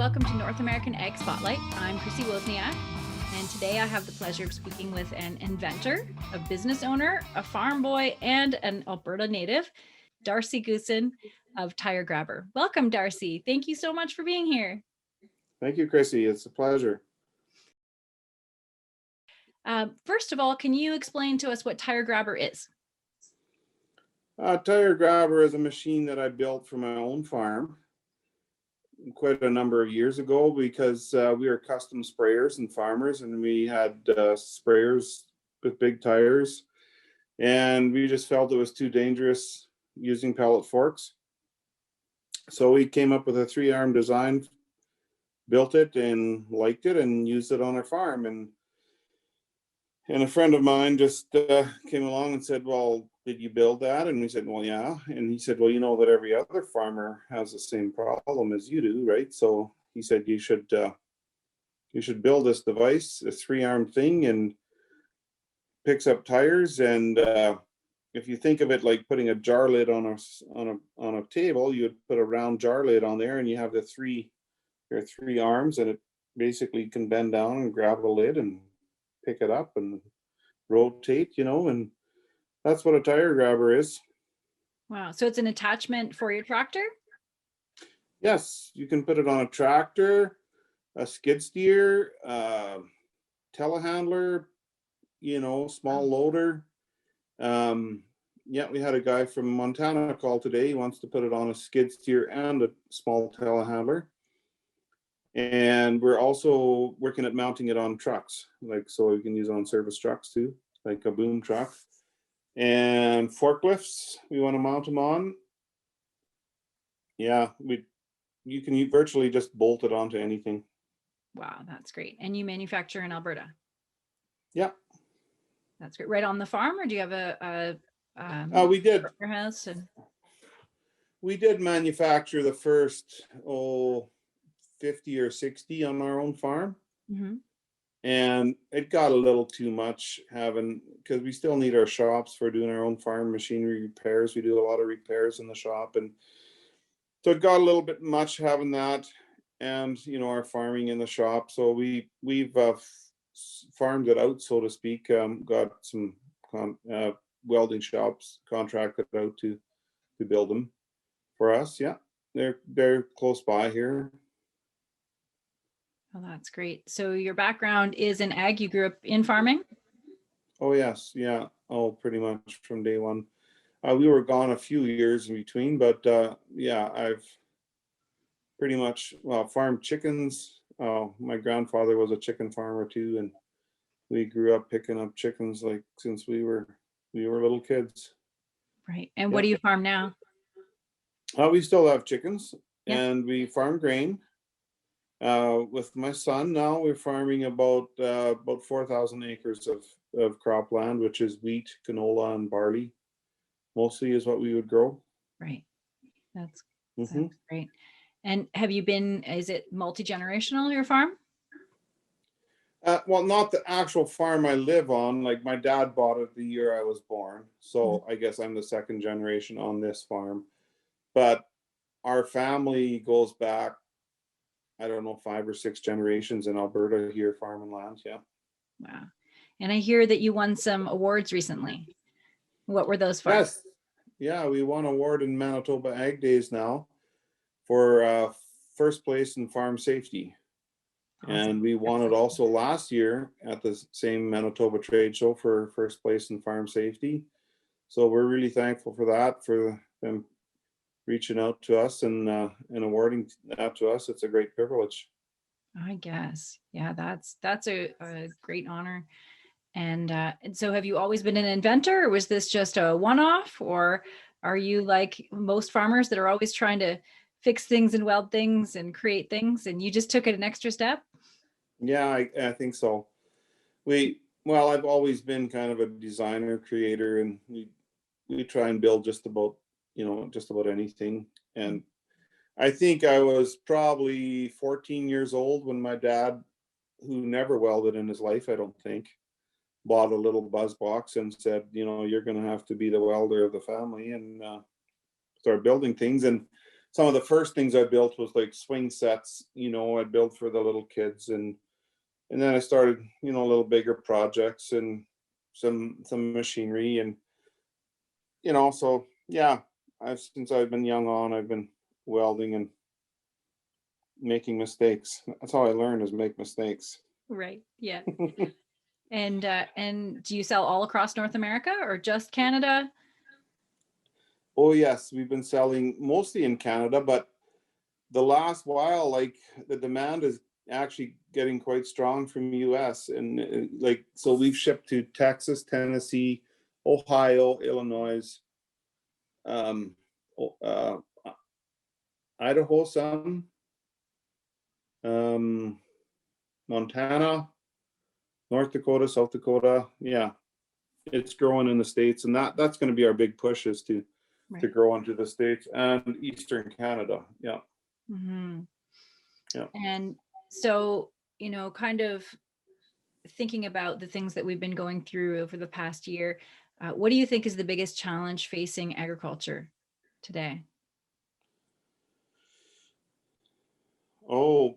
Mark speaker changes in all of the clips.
Speaker 1: welcome to North American Ag Spotlight. I'm Chrissy Wozniak, and today I have the pleasure of speaking with an inventor, a business owner, a farm boy, and an Alberta native, Darcy Goossen of TireGrabber. Welcome, Darcy. Thank you so much for being here.
Speaker 2: Thank you, Chrissy. It's a pleasure.
Speaker 1: First of all, can you explain to us what TireGrabber is?
Speaker 2: TireGrabber is a machine that I built for my own farm quite a number of years ago because we are custom sprayers and farmers, and we had sprayers with big tires, and we just felt it was too dangerous using pellet forks. So we came up with a 3-arm design, built it and liked it and used it on our farm. And a friend of mine just came along and said, well, did you build that? And we said, well, yeah. And he said, well, you know that every other farmer has the same problem as you do, right? So he said, you should build this device, a 3-arm thing, and picks up tires. And if you think of it like putting a jar lid on a table, you would put a round jar lid on there, and you have your 3 arms, and it basically can bend down and grab the lid and pick it up and rotate, and that's what a TireGrabber is.
Speaker 1: Wow. So it's an attachment for your tractor?
Speaker 2: Yes, you can put it on a tractor, a skid steer, telehandler, small loader. Yeah, we had a guy from Montana call today. He wants to put it on a skid steer and a small telehandler. And we're also working at mounting it on trucks, so you can use it on service trucks too, like a boom truck. And forklifts, we want to mount them on. Yeah, you can virtually just bolt it onto anything.
Speaker 1: Wow, that's great. And you manufacture in Alberta?
Speaker 2: Yeah.
Speaker 1: That's great. Right on the farm, or do you have
Speaker 2: we did.
Speaker 1: House and...
Speaker 2: We did manufacture the first 50 or 60 on our own farm.
Speaker 1: Mm-hmm.
Speaker 2: And it got a little too much because we still need our shops for doing our own farm machinery repairs. We do a lot of repairs in the shop, and so it got a little bit much having that, and our farming in the shop. So we've farmed it out, so to speak. Got some welding shops contracted out to build them for us. Yeah, they're close by here.
Speaker 1: Oh, that's great. So your background is in ag. You grew up in farming?
Speaker 2: Oh, yes. Yeah. Oh, pretty much from day one. We were gone a few years in between, but yeah, I've pretty much, farmed chickens. My grandfather was a chicken farmer too, and we grew up picking up chickens since we were little kids.
Speaker 1: Right. And what do you farm now?
Speaker 2: We still have chickens, and we farm grain. With my son now, we're farming about 4,000 acres of cropland, which is wheat, canola, and barley. Mostly is what we would grow.
Speaker 1: Right. That's great. And is it multi-generational, your farm?
Speaker 2: Well, not the actual farm I live on. Like, my dad bought it the year I was born. So I guess I'm the second generation on this farm. But our family goes back, I don't know, 5 or 6 generations in Alberta here, farming land. Yeah.
Speaker 1: Wow. And I hear that you won some awards recently. What were those for?
Speaker 2: Yes. Yeah, we won an award in Manitoba Ag Days now for first place in farm safety. Awesome. And we won it also last year at the same Manitoba trade show for first place in farm safety. So we're really thankful for that, for them reaching out to us and awarding that to us. It's a great privilege.
Speaker 1: I guess. Yeah, that's a great honor. And so have you always been an inventor, or was this just a one-off, or are you like most farmers that are always trying to fix things and weld things and create things, and you just took it an extra step?
Speaker 2: Yeah, I think so. I've always been kind of a designer, creator, and we try and build just about anything. And I think I was probably 14 years old when my dad, who never welded in his life, I don't think, bought a little buzz box and said, you're going to have to be the welder of the family and start building things. And some of the first things I built was like swing sets, I built for the little kids, and then I started, a little bigger projects and some machinery, and so yeah, since I've been young on, I've been welding and making mistakes. That's how I learn, is make mistakes.
Speaker 1: Right. Yeah. And do you sell all across North America or just Canada?
Speaker 2: Oh yes, we've been selling mostly in Canada, but the last while, like, the demand is actually getting quite strong from the US, and like, so we've shipped to Texas, Tennessee, Ohio, Illinois, um, uh, Idaho, some, Montana, North Dakota, South Dakota. Yeah, it's growing in the States, and that's going to be our big push, is to
Speaker 1: Right.
Speaker 2: grow into the States and Eastern Canada. Yeah.
Speaker 1: Mm-hmm.
Speaker 2: Yeah.
Speaker 1: And so, kind of thinking about the things that we've been going through over the past year, what do you think is the biggest challenge facing agriculture today?
Speaker 2: Oh,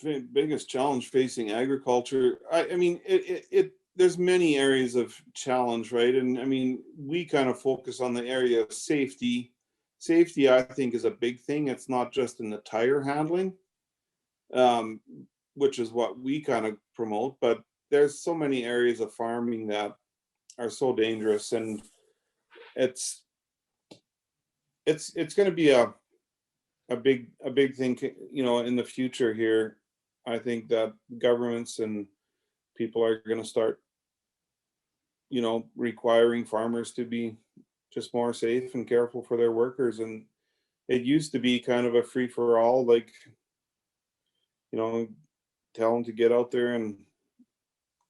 Speaker 2: biggest challenge facing agriculture. I mean, there's many areas of challenge, right? And I mean, we kind of focus on the area of safety. Safety, I think, is a big thing. It's not just in the tire handling, um, which is what we kind of promote, but there's so many areas of farming that are so dangerous, and it's going to be a big thing, in the future here. I think that governments and people are going to start, requiring farmers to be just more safe and careful for their workers. And it used to be kind of a free for all, like, tell them to get out there and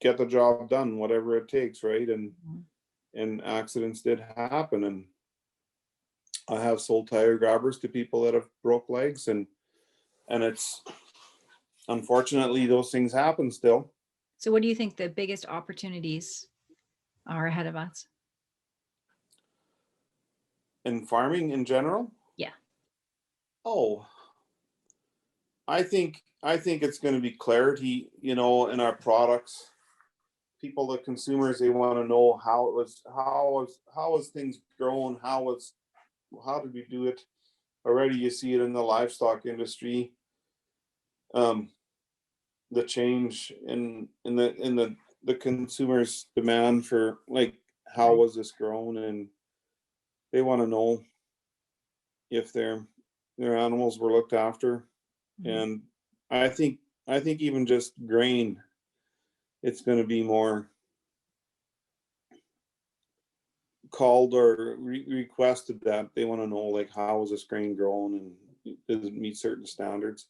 Speaker 2: get the job done, whatever it takes, right? And accidents did happen, and I have sold tire grabbers to people that have broke legs, and it's, unfortunately, those things happen still.
Speaker 1: So what do you think the biggest opportunities are ahead of us?
Speaker 2: In farming in general?
Speaker 1: Yeah.
Speaker 2: Oh, I think it's going to be clarity, in our products. People, the consumers, they want to know how was things grown, how did we do it. Already you see it in the livestock industry, the change in the consumers' demand for, like, how
Speaker 1: Right.
Speaker 2: was this grown, and they want to know if their animals were looked after.
Speaker 1: Mhm.
Speaker 2: And I think even just grain, it's going to be more called or requested, that they want to know, like, how is this grain grown, and does it meet certain standards.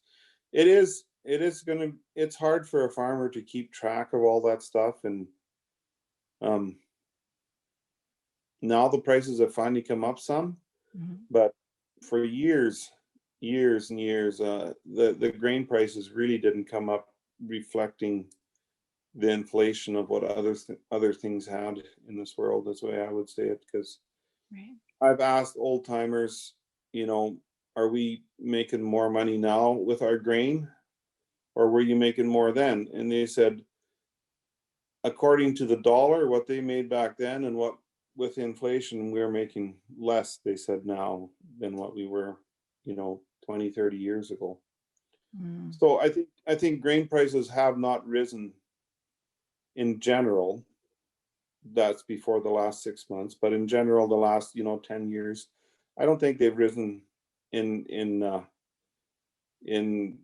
Speaker 2: It's hard for a farmer to keep track of all that stuff. And um now the prices have finally come up some,
Speaker 1: Mhm.
Speaker 2: but for years and years, the grain prices really didn't come up, reflecting the inflation of what other things had in this world. That's the way I would say it, because
Speaker 1: Right.
Speaker 2: I've asked old timers, are we making more money now with our grain, or were you making more then? And they said, according to the dollar, what they made back then, and what, with inflation, we're making less, they said, now, than what we were, 20, 30 years ago.
Speaker 1: Mm.
Speaker 2: So I think grain prices have not risen in general. That's before the last 6 months, but in general, the last, 10 years, I don't think they've risen in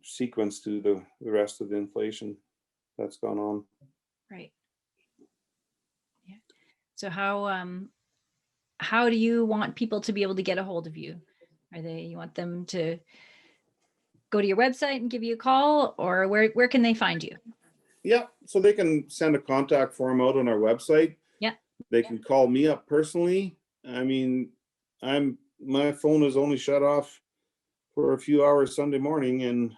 Speaker 2: sequence to the rest of the inflation that's gone on.
Speaker 1: Right. Yeah. So how do you want people to be able to get a hold of you? You want them to go to your website and give you a call, or where can they find you?
Speaker 2: Yeah, so they can send a contact form out on our website.
Speaker 1: Yeah.
Speaker 2: They can call me up personally. I mean, my phone is only shut off for a few hours Sunday morning, and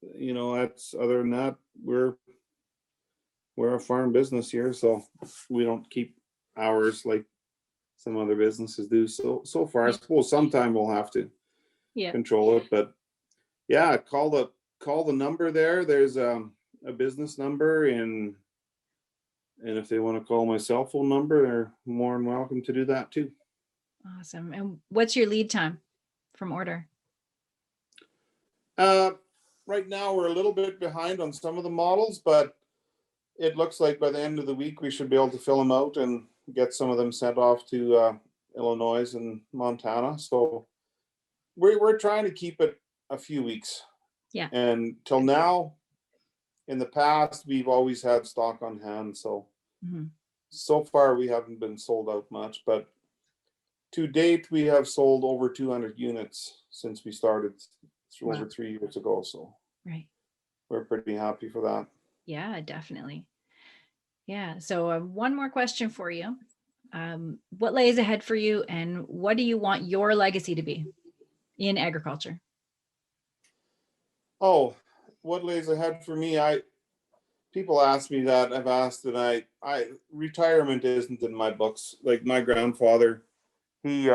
Speaker 2: that's, other than that, we're a farm business here, so we don't keep hours like some other businesses do. So far, I suppose sometime we'll have to control it, but yeah, call the number there. There's a business number, and if they want to call my cell phone number, they're more than welcome to do that too.
Speaker 1: Awesome. And what's your lead time from order?
Speaker 2: Right now we're a little bit behind on some of the models, but it looks like by the end of the week we should be able to fill them out and get some of them sent off to Illinois and Montana. So we're trying to keep it a few weeks.
Speaker 1: Yeah.
Speaker 2: And till now, in the past, we've always had stock on hand. So so far we haven't been sold out much, but to date we have sold over 200 units since we started over 3 years ago. So we're pretty happy for that.
Speaker 1: Yeah, definitely. Yeah. So one more question for you. What lays ahead for you, and what do you want your legacy to be in agriculture?
Speaker 2: Oh, what lays ahead for me? People ask me that. I've asked, and I retirement isn't in my books. Like my grandfather, he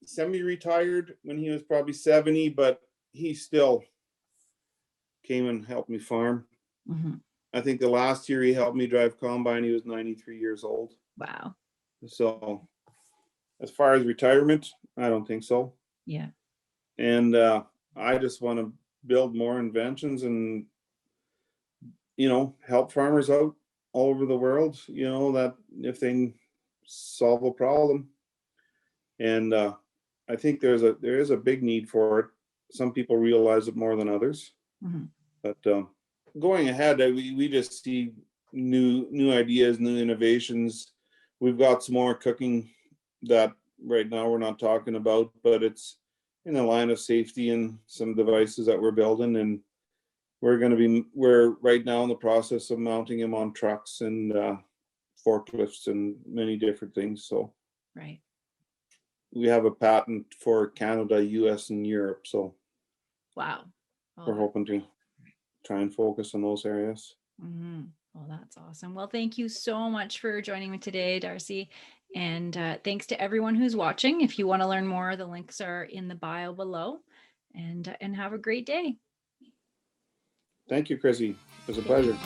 Speaker 2: semi-retired when he was probably 70, but he still came and helped me farm. I think the last year he helped me drive combine, he was 93 years old.
Speaker 1: Wow.
Speaker 2: So as far as retirement, I don't think so.
Speaker 1: Yeah.
Speaker 2: And I just want to build more inventions and, help farmers out all over the world, that if they solve a problem. And I think there is a big need for it. Some people realize it more than others. But going ahead, we just see new ideas, new innovations. We've got some more cooking that right now we're not talking about, but it's in the line of safety and some devices that we're building, and we're right now in the process of mounting them on trucks and forklifts and many different things. So we have a patent for Canada, US, and Europe. So we're hoping to try and focus on those areas.
Speaker 1: Well, that's awesome. Well, thank you so much for joining me today, Darcy. And thanks to everyone who's watching. If you want to learn more, the links are in the bio below. And have a great day.
Speaker 2: Thank you, Chrissy. It was a pleasure.